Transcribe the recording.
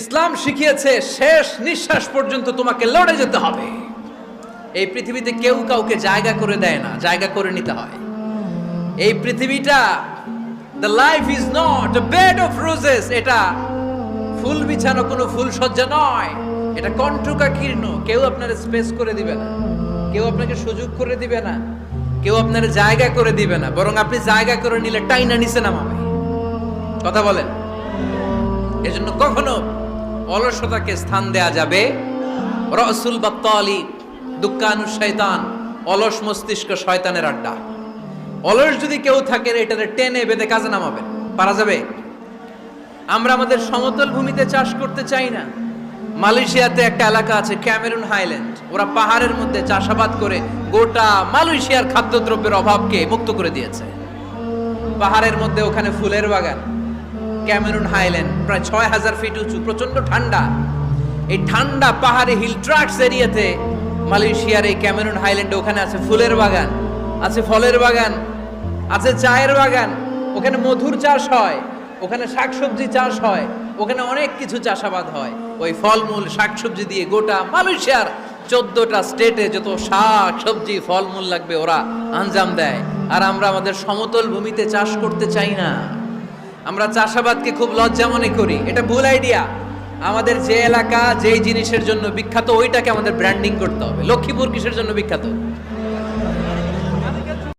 ইসলাম শিখিয়েছে শেষ নিঃশ্বাস পর্যন্ত তোমাকে লড়ে যেতে হবে। এই পৃথিবীতে কেউ কাউকে জায়গা করে দেয় না, জায়গা করে নিতে হয়। এই পৃথিবীটা, the life is not a bed of roses, এটা ফুল বিছানো কোনো ফুল সজ্জা নয়, এটা কণ্টকাকীর্ণ। কেউ আপনার স্পেস করে দিবে না, কেউ আপনাকে সুযোগ করে দিবে না, কেউ আপনার জায়গা করে দিবে না, বরং আপনি জায়গা করে নিলে টাইনা নিচে নামাবে। কথা বলেন। এজন্য কখনো অলসতাকে স্থান দেয়া যাবে। রসুল বাত্তালি দুক্কানু শয়তান, অলস মস্তিষ্ক শয়তানের আড্ডা। অলস যদি কেউ থাকে এটাতে টেনে বেঁধে কাজে নামাবেন, পারা যাবে? আমরা আমাদের সমতল ভূমিতে চাষ করতে চাই না। মালয়েশিয়াতে একটা এলাকা আছে ক্যামেরুন হাইল্যান্ড, ওরা পাহাড়ের মধ্যে চাষাবাদ করে গোটা মালয়েশিয়ার খাদ্যদ্রব্যের অভাবকে মুক্ত করে দিয়েছে। পাহাড়ের মধ্যে ওখানে ফুলের বাগান, ক্যামেরুন হাইল্যান্ড প্রায় ৬,০০০ ফিট উঁচু, প্রচন্ড ঠান্ডা। এই ঠান্ডা পাহাড়ে হিল ট্রাক্টস এরিয়াতে মালয়েশিয়ার এই ক্যামেরুন হাইল্যান্ডে ওখানে আছে ফুলের বাগান, আছে ফলের বাগান, আছে চায়ের বাগান, ওখানে মধুর চাষ হয়, ওখানে শাকসবজি চাষ হয়, ওখানে অনেক কিছু চাষাবাদ হয়। ওই ফলমূল শাকসবজি দিয়ে গোটা মালয়েশিয়ার 14টা স্টেটে যত শাক সবজি ফলমূল লাগবে ওরা আঞ্জাম দেয়। আর আমরা আমাদের সমতল ভূমিতে চাষ করতে চাই না। আমরা চাষাবাদকে খুব লজ্জা মনে করি, এটা ভুল আইডিয়া। আমাদের যে এলাকা যেই জিনিসের জন্য বিখ্যাত ওইটাকে আমাদের ব্র্যান্ডিং করতে হবে। লক্ষ্মীপুর কিসের জন্য বিখ্যাত?